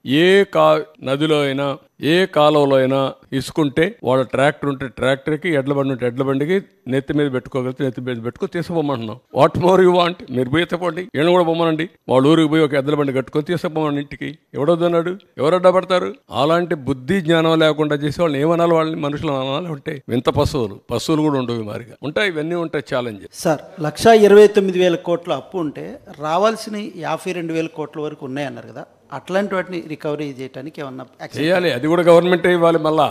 ఏ నదిలో అయినా ఏ కాలువలో అయినా ఇసుకుంటే వాళ్ళ ట్రాక్టర్ ఉంటే ట్రాక్టర్కి, ఎడ్ల బండి ఉంటే ఎడ్ల బండికి నెత్తి మీద పెట్టుకోగలిగితే నెత్తి మీద పెట్టుకొని తీసుకుపోమంటున్నాం. What more you want? మీరు పోయి ఎత్తపోండి, ఈయన కూడా పొమ్మనండి. వాళ్ళ ఊరికి పోయి ఒక ఎడ్ల బండి కట్టుకొని తీసుకుపోమని ఇంటికి. ఎవడొద్దన్నాడు? ఎవరు అడ్డపడతారు? అలాంటి బుద్ధి జ్ఞానం లేకుండా చేసి వాళ్ళని ఏమనాలి? వాళ్ళని మనుషులు అనాలి. ఉంటాయి వింత పశువులు కూడా ఉండవు మారిగా ఉంటాయి. ఇవన్నీ ఉంటాయి ఛాలెంజ్. సార్ 1,29,000 కోట్ల అప్పు ఉంటే రావాల్సిన 52,000 కోట్ల వరకు ఉన్నాయన్నారు కదా, అట్లాంటి వాటిని రికవరీ చేయడానికి ఏమన్నా చేయాలి? అది కూడా గవర్నమెంటే ఇవ్వాలి. మళ్ళా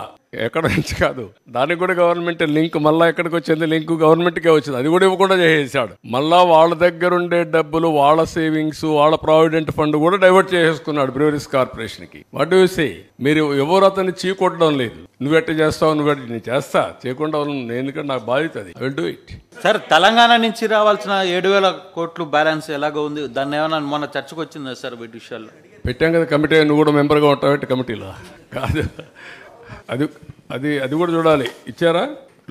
ఎక్కడ నుంచి కాదు, దానికి కూడా గవర్నమెంట్ లింక్. మళ్ళీ ఎక్కడికి వచ్చింది లింక్? గవర్నమెంట్కే వచ్చింది. అది కూడా ఇవ్వకుండా చేసేసాడు. మళ్ళా వాళ్ళ దగ్గర ఉండే డబ్బులు, వాళ్ళ సేవింగ్స్, వాళ్ళ ప్రావిడెంట్ ఫండ్ కూడా డైవర్ట్ చేసేసుకున్నాడు బ్రూవరీస్ కార్పొరేషన్ కి. What do you say? మీరు ఎవరు అతన్ని చీకొట్టడం లేదు. నువ్వెట్ట చేస్తావు, నేను చేస్తా, చేయకుండా ఎందుకంటే నాకు బాధ్యత, అది I will do it. Sir, Telangana నుంచి రావాల్సిన 7,000 కోట్లు బ్యాలెన్స్ ఎలాగో ఉంది, దాన్ని ఏమైనా మొన్న చర్చకు వచ్చిందా సార్ వీటి విషయాల్లో? పెట్టాం కదా కమిటీ. నువ్వు కూడా మెంబర్గా ఉంటావు కమిటీలో. కాదు, అది కూడా చూడాలి. ఇచ్చారా?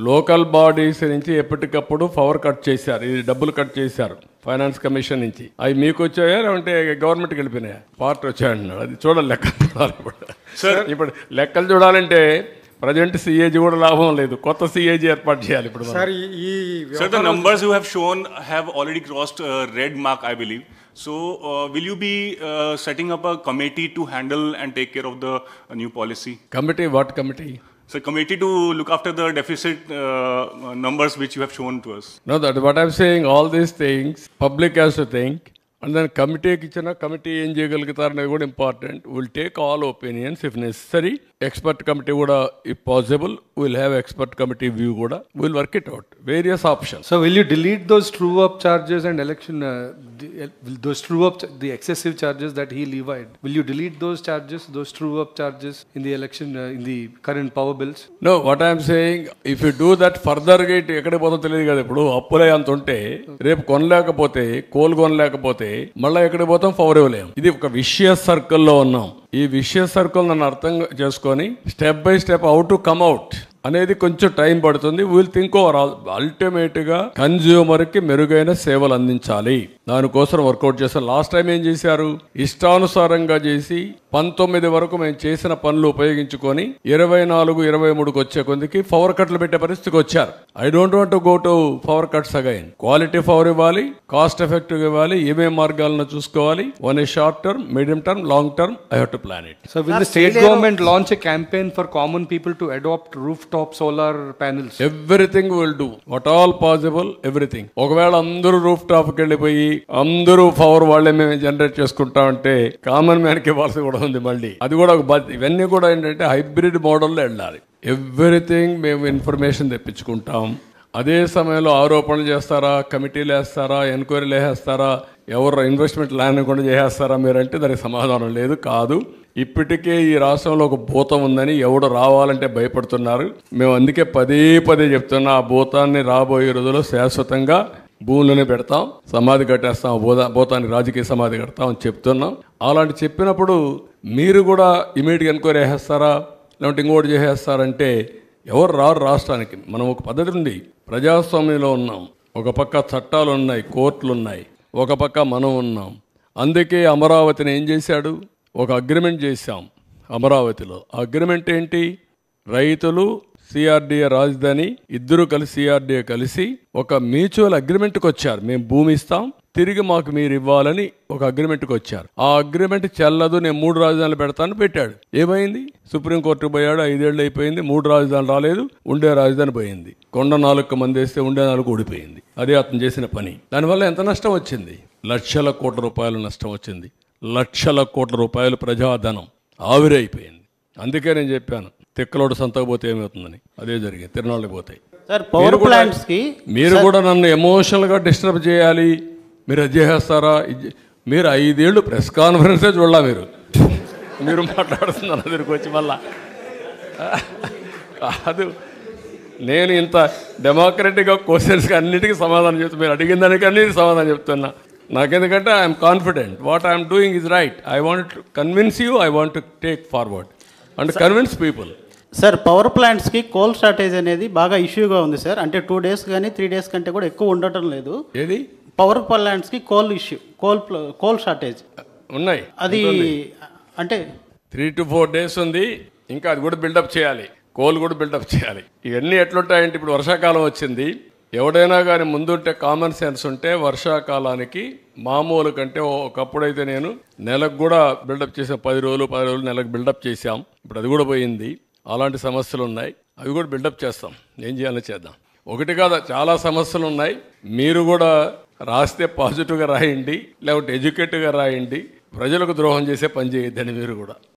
లోకల్ బాడీస్ నుంచి ఎప్పటికప్పుడు పవర్ కట్ చేశారు, ఇది డబ్బులు కట్ చేశారు ఫైనాన్స్ కమిషన్ నుంచి. అవి మీకు వచ్చాయా లేదంటే గవర్నమెంట్కి వెళ్ళిపోయినాయా? పార్ట్ వచ్చాయన్నాడు. అది చూడాలి, లెక్కలు చూడాలి. ఇప్పుడు లెక్కలు చూడాలంటే ప్రజెంట్ సిఏజీ కూడా లాభం లేదు, కొత్త సిఏజీ ఏర్పాటు చేయాలి ఇప్పుడు. Sir, the numbers you have shown have already crossed red mark, I believe. So, will you be setting up a committee to handle and take care of the new policy? Committee? What committee? So, committee to look after the deficit numbers which you have shown to us. No, that's what I'm saying. All these things, public has to think. And then committeeకి ఇచ్చిన committee ఏం చేయగలుగుతారు అనేది కూడా important. Will take all opinions if necessary. Expert committee కూడా if possible will have expert committee view కూడా. Will work it out various options. So will you delete those true up charges and election those true up the excessive charges that he levied? Will you delete those charges, those true up charges in the election in the current power bills? No, what I am saying, if you do that further gate ఎక్కడికి పోతుందో తెలియదు కదా. ఇప్పుడు అప్పులే అంత ఉంటే రేపు కొనలేకపోతే, coal కొనలేకపోతే మళ్ళీ ఎక్కడికి పోతాం? పవర్ ఇవ్వలేము. ఇది ఒక విషియస్ సర్కిల్లో ఉన్నాం. ఈ విషియస్ సర్కిల్ నన్ను అర్థం చేసుకొని step by step how to come out అనేది కొంచెం టైం పడుతుంది. Will think over. అల్టిమేట్ గా కన్జ్యూమర్ కి మెరుగైన సేవలు అందించాలి, దానికోసం వర్కౌట్ చేస్తారు. లాస్ట్ టైం ఏం చేశారు? ఇష్టానుసారంగా చేసి 19 వరకు మేము చేసిన పనులు ఉపయోగించుకొని 24, 23కి వచ్చే కొందికి పవర్ కట్లు పెట్టే పరిస్థితికి వచ్చారు. I don't want to go to power cuts again. Quality power ఇవ్వాలి, కాస్ట్ ఎఫెక్టివ్ ఇవ్వాలి, ఏమేం మార్గాలను చూసుకోవాలి. One A short term, medium term, long term. I have to plan it. So will the state government launch a campaign for common people to adopt rooftop solar panels? Everything will do. What all possible, everything. ఒకవేళ అందరూ roof టాప్కి వెళ్ళిపోయి అందరూ power వాళ్ళే మేము generate చేసుకుంటా అంటే common man కి ఇవ్వాల్సి కూడా ఉంది మళ్ళీ. అది కూడా ఒక బాధ్యత. ఇవన్నీ కూడా ఏంటంటే హైబ్రిడ్ మోడల్లో వెళ్ళాలి. ఎవ్రీథింగ్ మేము ఇన్ఫర్మేషన్ తెప్పించుకుంటాం. అదే సమయంలో ఆరోపణలు చేస్తారా, కమిటీలు వేస్తారా, ఎంక్వైరీలు వేసేస్తారా, ఎవరు ఇన్వెస్ట్మెంట్ ల్యాండ్ కూడా చేసేస్తారా మీరంటే దానికి సమాధానం లేదు. కాదు, ఇప్పటికే ఈ రాష్ట్రంలో ఒక భూతం ఉందని ఎవడు రావాలంటే భయపడుతున్నారు. మేము అందుకే పదే చెప్తున్నా, ఆ భూతాన్ని రాబోయే రోజుల్లో శాశ్వతంగా భూములనే పెడతాం, సమాధి కట్టేస్తాం, భూతానికి రాజకీయ సమాధి కడతాం అని చెప్తున్నాం. అలాంటి చెప్పినప్పుడు మీరు కూడా ఇమీడియట్గా ఎంక్వైరీ చేసేస్తారా లేదంటే ఇంకోటి చేసేస్తారంటే ఎవరు రారు రాష్ట్రానికి. మనం ఒక పద్ధతి ఉంది, ప్రజాస్వామ్యంలో ఉన్నాం. ఒక పక్క చట్టాలు ఉన్నాయి, కోర్టులు ఉన్నాయి, ఒక పక్క మనం ఉన్నాం. అందుకే అమరావతిని ఏం చేశాడు? ఒక అగ్రిమెంట్ చేశాం అమరావతిలో. ఆ అగ్రిమెంట్ ఏంటి? రైతులు, సిఆర్డీఏ రాజధాని ఇద్దరు కలిసి, సిఆర్డీఏ కలిసి ఒక మ్యూచువల్ అగ్రిమెంట్కి వచ్చారు. మేము భూమి ఇస్తాం, తిరిగి మాకు మీరు ఇవ్వాలని ఒక అగ్రిమెంట్కి వచ్చారు. ఆ అగ్రిమెంట్ చెల్లదు, నేను 3 రాజధానులు పెడతాను పెట్టాడు. ఏమైంది? సుప్రీంకోర్టుకు పోయాడు, 5 ఏళ్ళు అయిపోయింది, 3 రాజధానులు రాలేదు, ఉండే రాజధాని పోయింది. కొండ 4 మంది వేస్తే ఉండే 4 ఊడిపోయింది. అదే అతను చేసిన పని. దానివల్ల ఎంత నష్టం వచ్చింది? లక్షల కోట్ల రూపాయలు నష్టం వచ్చింది. లక్షల కోట్ల రూపాయలు ప్రజాధనం ఆవిరైపోయింది. అందుకే నేను చెప్పాను, తిక్కలోడు సంతకు పోతే ఏమవుతుందని. అదే జరిగింది, తిరునాళ్ళకి పోతాయి. మీరు కూడా నన్ను ఎమోషనల్గా డిస్టర్బ్ చేయాలి, మీరు అది చేసేస్తారా? మీరు 5 ఏళ్ళు ప్రెస్ కాన్ఫరెన్సే చూడాల. మీరు మాట్లాడుతున్నారు దగ్గరికి వచ్చి మళ్ళా. కాదు, నేను ఇంత డెమోక్రటిక్గా క్వశ్చన్స్కి అన్నిటికీ సమాధానం చెప్తాను. మీరు అడిగిన దానికి అన్నిటికీ సమాధానం చెప్తున్నా. నాకెందుకంటే I'm confident what I'm doing is right. I want to convince you, I want to take forward and convince people. Sir, power ప్లాంట్స్కి కోల్ షార్టేజ్ అనేది బాగా ఇష్యూగా ఉంది సార్. అంటే 2 days కానీ 3 days కంటే కూడా ఎక్కువ ఉండటం లేదు. ఏది? పవర్ ప్లాంట్స్కి కోల్ ఇష్యూ, కోల్ షార్టేజ్ ఉన్నాయి. అది అంటే 3 to 4 days ఉంది, ఇంకా అది కూడా బిల్డప్ చేయాలి, కోల్ కూడా బిల్డప్ చేయాలి. ఇవన్నీ ఎట్లుంటాయంటే ఇప్పుడు వర్షాకాలం వచ్చింది, ఎవడైనా కానీ ముందుంటే కామన్ సెన్స్ ఉంటే వర్షాకాలానికి మామూలు కంటే ఒకప్పుడైతే నేను నెలకు కూడా బిల్డప్ చేసాం, 10 రోజులు నెలకు బిల్డప్ చేసాం. ఇప్పుడు అది కూడా పోయింది. అలాంటి సమస్యలు ఉన్నాయి, అవి కూడా బిల్డప్ చేస్తాం. ఏం చేయాలో చేద్దాం. ఒకటి కాదా, చాలా సమస్యలు ఉన్నాయి. మీరు కూడా రాస్తే పాజిటివ్గా రాయండి, లేకపోతే ఎడ్యుకేటివ్గా రాయండి. ప్రజలకు ద్రోహం చేసే పని చేయొద్దని మీరు కూడా.